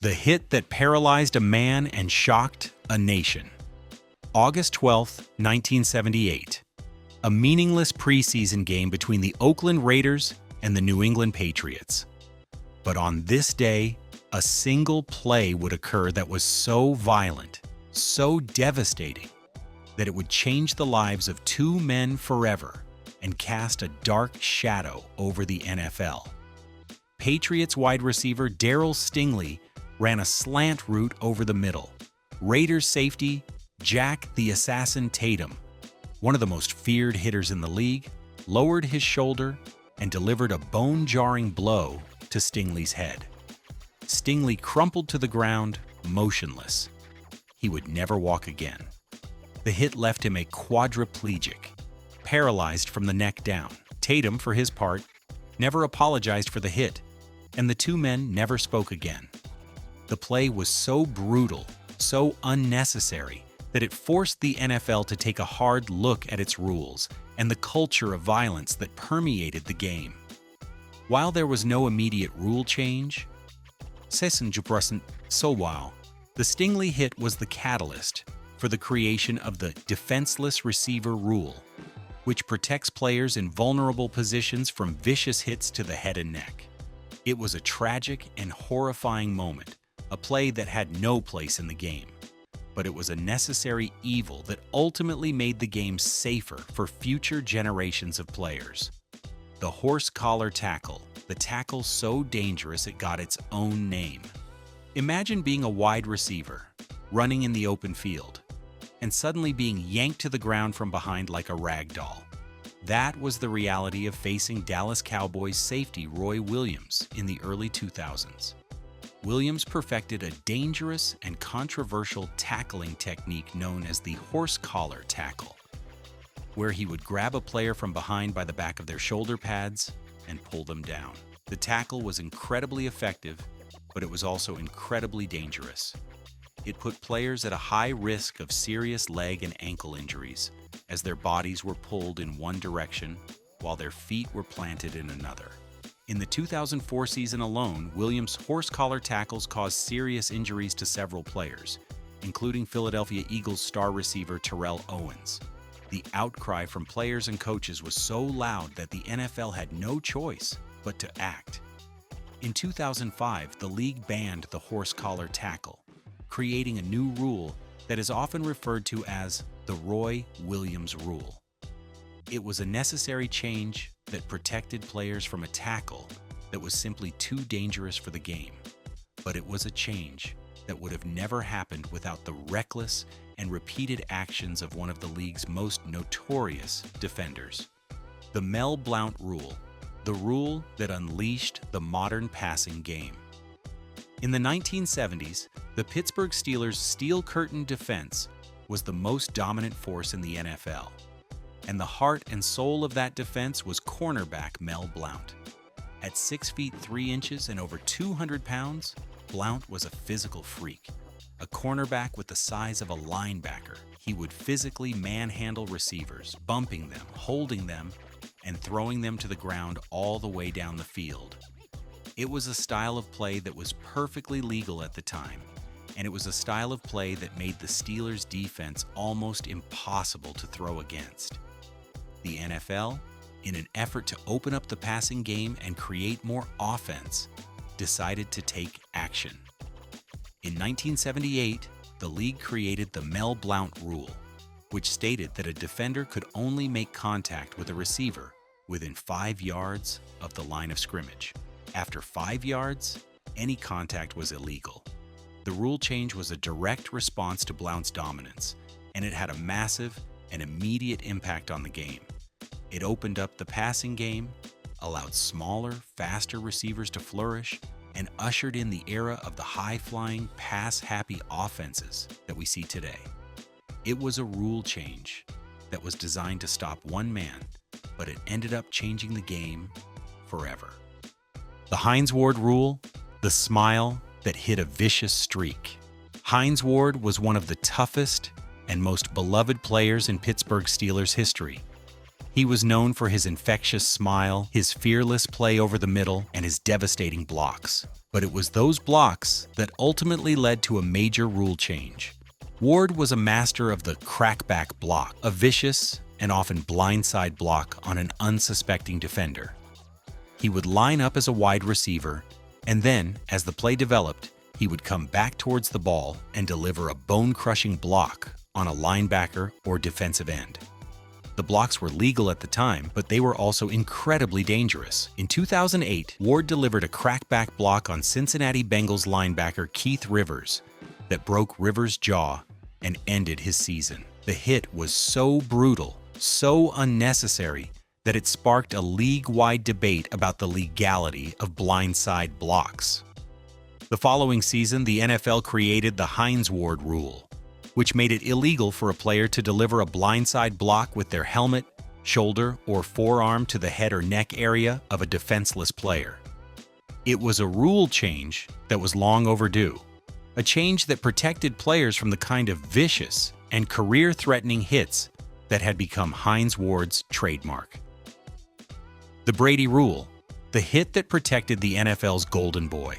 The hit that paralyzed a man and shocked a nation. August 12, 1978. A meaningless preseason game between the Oakland Raiders and the New England Patriots. But on this day, a single play would occur that was so violent, so devastating, that it would change the lives of two men forever and cast a dark shadow over the NFL. Patriots wide receiver Darryl Stingley ran a slant route over the middle. Raiders safety Jack the Assassin Tatum, one of the most feared hitters in the league, lowered his shoulder and delivered a bone-jarring blow to Stingley's head. Stingley crumpled to the ground, motionless. He would never walk again. The hit left him a quadriplegic, paralyzed from the neck down. Tatum, for his part, never apologized for the hit, and the two men never spoke again. The play was so brutal, so unnecessary, that it forced the NFL to take a hard look at its rules and the culture of violence that permeated the game. While there was no immediate rule change, the Stingley hit was the catalyst for the creation of the defenseless receiver rule, which protects players in vulnerable positions from vicious hits to the head and neck. It was a tragic and horrifying moment, a play that had no place in the game. But it was a necessary evil that ultimately made the game safer for future generations of players. The horse collar tackle, the tackle so dangerous it got its own name. Imagine being a wide receiver, running in the open field, and suddenly being yanked to the ground from behind like a rag doll. That was the reality of facing Dallas Cowboys safety Roy Williams in the early 2000s. Williams perfected a dangerous and controversial tackling technique known as the horse collar tackle, where he would grab a player from behind by the back of their shoulder pads and pull them down. The tackle was incredibly effective, but it was also incredibly dangerous. It put players at a high risk of serious leg and ankle injuries, as their bodies were pulled in one direction while their feet were planted in another. In the 2004 season alone, Williams' horse collar tackles caused serious injuries to several players, including Philadelphia Eagles star receiver Terrell Owens. The outcry from players and coaches was so loud that the NFL had no choice but to act. In 2005, the league banned the horse collar tackle, creating a new rule that is often referred to as the Roy Williams rule. It was a necessary change that protected players from a tackle that was simply too dangerous for the game. But it was a change that would have never happened without the reckless and repeated actions of one of the league's most notorious defenders. The Mel Blount rule, the rule that unleashed the modern passing game. In the 1970s, the Pittsburgh Steelers' steel curtain defense was the most dominant force in the NFL. And the heart and soul of that defense was cornerback Mel Blount. At 6 feet 3 inches and over 200 pounds, Blount was a physical freak. A cornerback with the size of a linebacker, he would physically manhandle receivers, bumping them, holding them, and throwing them to the ground all the way down the field. It was a style of play that was perfectly legal at the time, and it was a style of play that made the Steelers' defense almost impossible to throw against. The NFL, in an effort to open up the passing game and create more offense, decided to take action. In 1978, the league created the Mel Blount rule, which stated that a defender could only make contact with a receiver within 5 yards of the line of scrimmage. After 5 yards, any contact was illegal. The rule change was a direct response to Blount's dominance, and it had a massive and immediate impact on the game. It opened up the passing game, allowed smaller, faster receivers to flourish, and ushered in the era of the high-flying, pass-happy offenses that we see today. It was a rule change that was designed to stop one man, but it ended up changing the game forever. The Hines Ward rule, the smile that hit a vicious streak. Hines Ward was one of the toughest and most beloved players in Pittsburgh Steelers history. He was known for his infectious smile, his fearless play over the middle, and his devastating blocks. But it was those blocks that ultimately led to a major rule change. Ward was a master of the crackback block, a vicious and often blindside block on an unsuspecting defender. He would line up as a wide receiver, and then, as the play developed, he would come back towards the ball and deliver a bone-crushing block on a linebacker or defensive end. The blocks were legal at the time, but they were also incredibly dangerous. In 2008, Ward delivered a crackback block on Cincinnati Bengals linebacker Keith Rivers that broke Rivers' jaw and ended his season. The hit was so brutal, so unnecessary, that it sparked a league-wide debate about the legality of blindside blocks. The following season, the NFL created the Hines Ward rule, which made it illegal for a player to deliver a blindside block with their helmet, shoulder, or forearm to the head or neck area of a defenseless player. It was a rule change that was long overdue, a change that protected players from the kind of vicious and career-threatening hits that had become Hines Ward's trademark. The Brady Rule, the hit that protected the NFL's golden boy.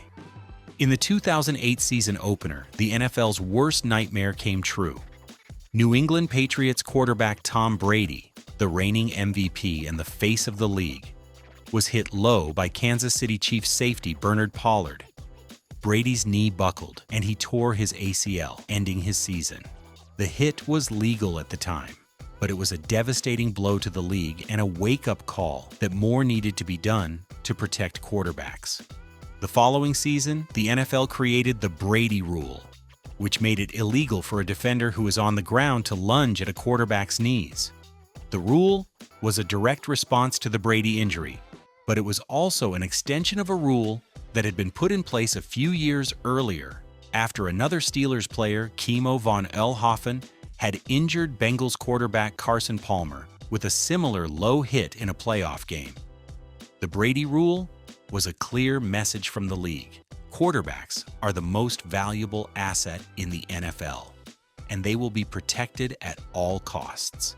In the 2008 season opener, the NFL's worst nightmare came true. New England Patriots quarterback Tom Brady, the reigning MVP and the face of the league, was hit low by Kansas City Chiefs safety Bernard Pollard. Brady's knee buckled, and he tore his ACL, ending his season. The hit was legal at the time, but it was a devastating blow to the league and a wake-up call that more needed to be done to protect quarterbacks. The following season, the NFL created the Brady Rule, which made it illegal for a defender who was on the ground to lunge at a quarterback's knees. The rule was a direct response to the Brady injury, but it was also an extension of a rule that had been put in place a few years earlier after another Steelers player, Kimo von Oelhoffen, had injured Bengals quarterback Carson Palmer with a similar low hit in a playoff game. The Brady Rule was a clear message from the league. Quarterbacks are the most valuable asset in the NFL, and they will be protected at all costs.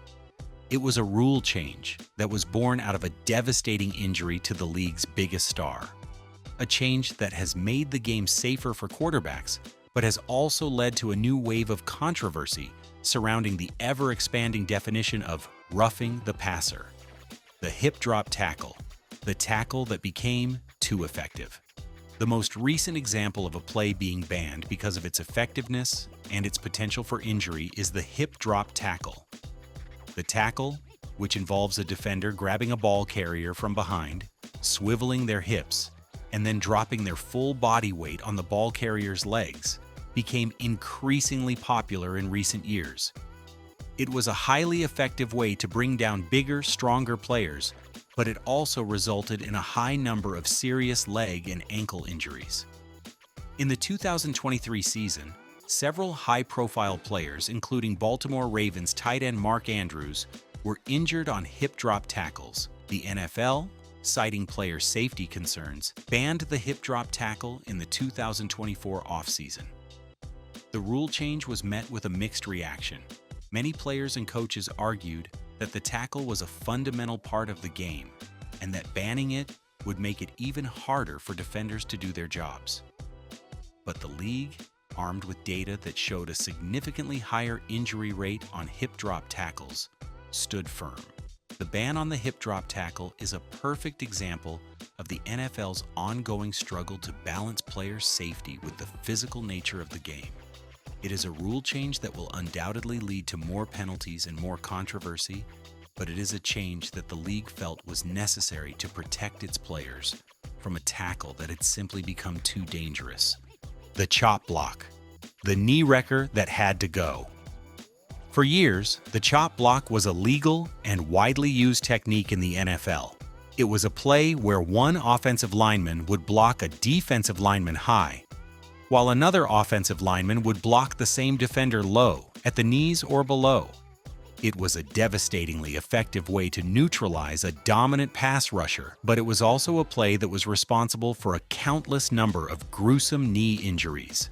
It was a rule change that was born out of a devastating injury to the league's biggest star. A change that has made the game safer for quarterbacks, but has also led to a new wave of controversy surrounding the ever-expanding definition of roughing the passer. The hip drop tackle, the tackle that became too effective. The most recent example of a play being banned because of its effectiveness and its potential for injury is the hip drop tackle. The tackle, which involves a defender grabbing a ball carrier from behind, swiveling their hips, and then dropping their full body weight on the ball carrier's legs, became increasingly popular in recent years. It was a highly effective way to bring down bigger, stronger players, but it also resulted in a high number of serious leg and ankle injuries. In the 2023 season, several high-profile players, including Baltimore Ravens tight end Mark Andrews, were injured on hip drop tackles. The NFL, citing player safety concerns, banned the hip drop tackle in the 2024 offseason. The rule change was met with a mixed reaction. Many players and coaches argued that the tackle was a fundamental part of the game and that banning it would make it even harder for defenders to do their jobs. But the league, armed with data that showed a significantly higher injury rate on hip drop tackles, stood firm. The ban on the hip drop tackle is a perfect example of the NFL's ongoing struggle to balance player safety with the physical nature of the game. It is a rule change that will undoubtedly lead to more penalties and more controversy, but it is a change that the league felt was necessary to protect its players from a tackle that had simply become too dangerous. The chop block, the knee wrecker that had to go. For years, the chop block was a legal and widely used technique in the NFL. It was a play where one offensive lineman would block a defensive lineman high, while another offensive lineman would block the same defender low, at the knees or below. It was a devastatingly effective way to neutralize a dominant pass rusher, but it was also a play that was responsible for a countless number of gruesome knee injuries.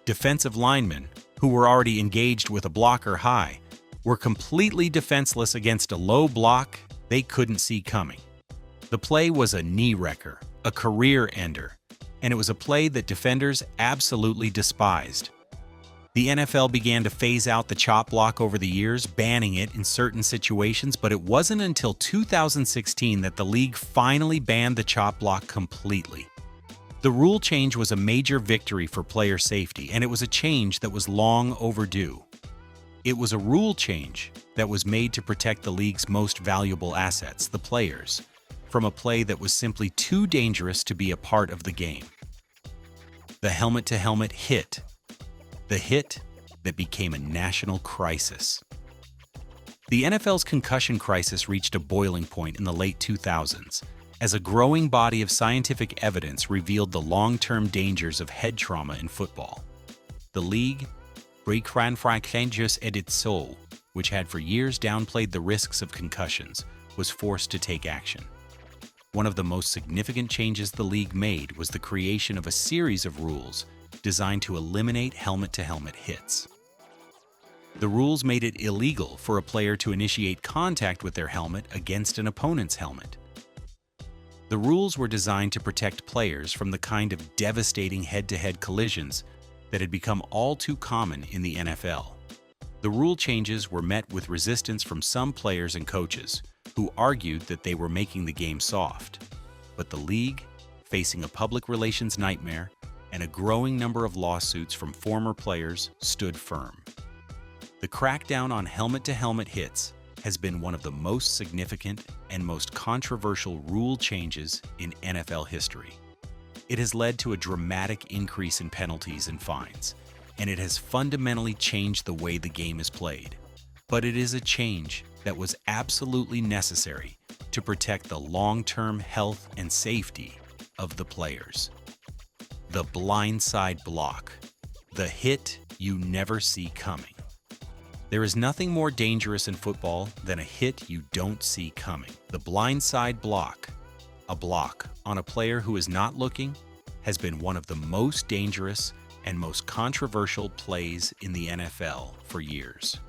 Defensive linemen, who were already engaged with a blocker high, were completely defenseless against a low block they couldn't see coming. The play was a knee wrecker, a career ender, and it was a play that defenders absolutely despised. The NFL began to phase out the chop block over the years, banning it in certain situations, but it wasn't until 2016 that the league finally banned the chop block completely. The rule change was a major victory for player safety, and it was a change that was long overdue. It was a rule change that was made to protect the league's most valuable assets, the players, from a play that was simply too dangerous to be a part of the game. The helmet-to-helmet hit. The hit that became a national crisis. The NFL's concussion crisis reached a boiling point in the late 2000s as a growing body of scientific evidence revealed the long-term dangers of head trauma in football. The league, which had for years downplayed the risks of concussions, was forced to take action. One of the most significant changes the league made was the creation of a series of rules designed to eliminate helmet-to-helmet hits. The rules made it illegal for a player to initiate contact with their helmet against an opponent's helmet. The rules were designed to protect players from the kind of devastating head-to-head collisions that had become all too common in the NFL. The rule changes were met with resistance from some players and coaches, who argued that they were making the game soft. But the league, facing a public relations nightmare and a growing number of lawsuits from former players, stood firm. The crackdown on helmet-to-helmet hits has been one of the most significant and most controversial rule changes in NFL history. It has led to a dramatic increase in penalties and fines, and it has fundamentally changed the way the game is played. But it is a change that was absolutely necessary to protect the long-term health and safety of the players. The blindside block, the hit you never see coming. There is nothing more dangerous in football than a hit you don't see coming. The blindside block, a block on a player who is not looking, has been one of the most dangerous and most controversial plays in the NFL for years.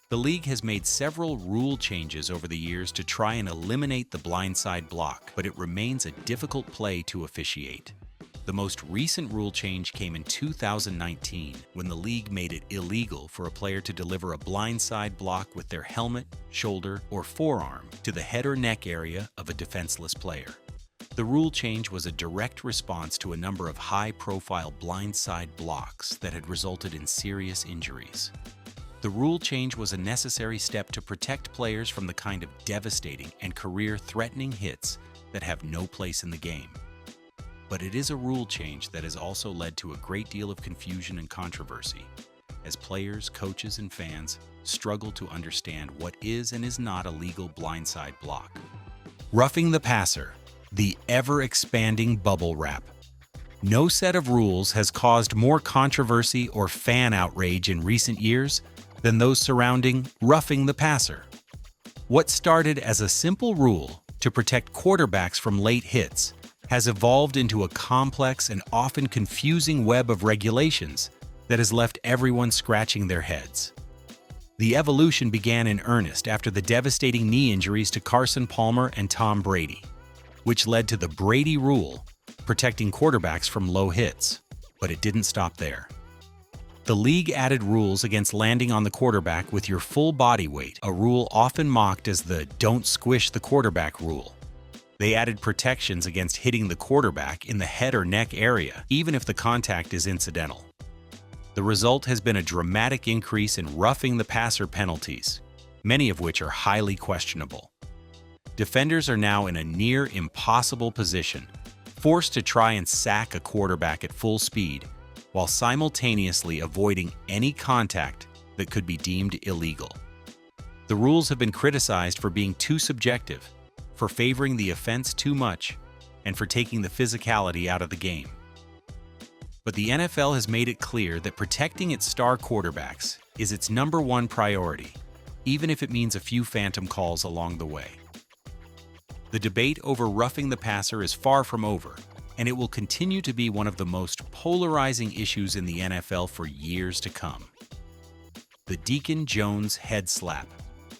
The league has made several rule changes over the years to try and eliminate the blindside block, but it remains a difficult play to officiate. The most recent rule change came in 2019 when the league made it illegal for a player to deliver a blindside block with their helmet, shoulder, or forearm to the head or neck area of a defenseless player. The rule change was a direct response to a number of high-profile blindside blocks that had resulted in serious injuries. The rule change was a necessary step to protect players from the kind of devastating and career-threatening hits that have no place in the game. But it is a rule change that has also led to a great deal of confusion and controversy, as players, coaches, and fans struggle to understand what is and is not a legal blindside block. Roughing the passer, the ever-expanding bubble wrap. No set of rules has caused more controversy or fan outrage in recent years than those surrounding roughing the passer. What started as a simple rule to protect quarterbacks from late hits has evolved into a complex and often confusing web of regulations that has left everyone scratching their heads. The evolution began in earnest after the devastating knee injuries to Carson Palmer and Tom Brady, which led to the Brady Rule, protecting quarterbacks from low hits. But it didn't stop there. The league added rules against landing on the quarterback with your full body weight, a rule often mocked as the "don't squish the quarterback" rule. They added protections against hitting the quarterback in the head or neck area, even if the contact is incidental. The result has been a dramatic increase in roughing the passer penalties, many of which are highly questionable. Defenders are now in a near impossible position, forced to try and sack a quarterback at full speed, while simultaneously avoiding any contact that could be deemed illegal. The rules have been criticized for being too subjective, for favoring the offense too much, and for taking the physicality out of the game. But the NFL has made it clear that protecting its star quarterbacks is its #1 priority, even if it means a few phantom calls along the way. The debate over roughing the passer is far from over, and it will continue to be one of the most polarizing issues in the NFL for years to come. The Deacon Jones head slap,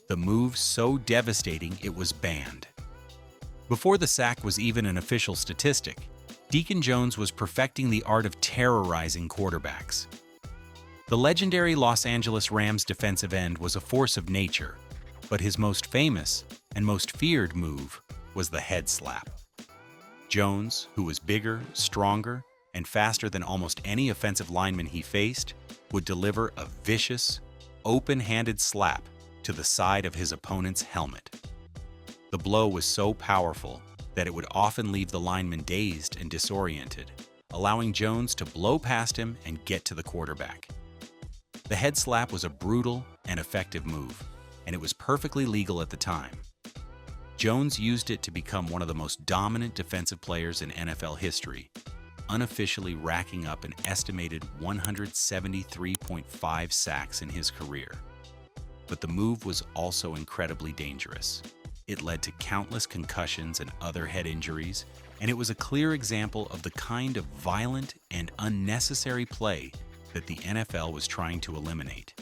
the move so devastating it was banned. Before the sack was even an official statistic, Deacon Jones was perfecting the art of terrorizing quarterbacks. The legendary Los Angeles Rams defensive end was a force of nature, but his most famous and most feared move was the head slap. Jones, who was bigger, stronger, and faster than almost any offensive lineman he faced, would deliver a vicious, open-handed slap to the side of his opponent's helmet. The blow was so powerful that it would often leave the lineman dazed and disoriented, allowing Jones to blow past him and get to the quarterback. The head slap was a brutal and effective move, and it was perfectly legal at the time. Jones used it to become one of the most dominant defensive players in NFL history, unofficially racking up an estimated 173.5 sacks in his career. But the move was also incredibly dangerous. It led to countless concussions and other head injuries, and it was a clear example of the kind of violent and unnecessary play that the NFL was trying to eliminate.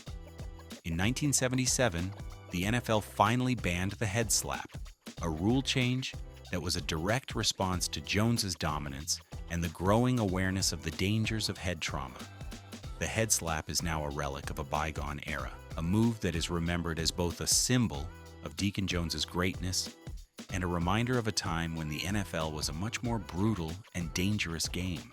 In 1977, the NFL finally banned the head slap, a rule change that was a direct response to Jones's dominance and the growing awareness of the dangers of head trauma. The head slap is now a relic of a bygone era, a move that is remembered as both a symbol of Deacon Jones's greatness and a reminder of a time when the NFL was a much more brutal and dangerous game.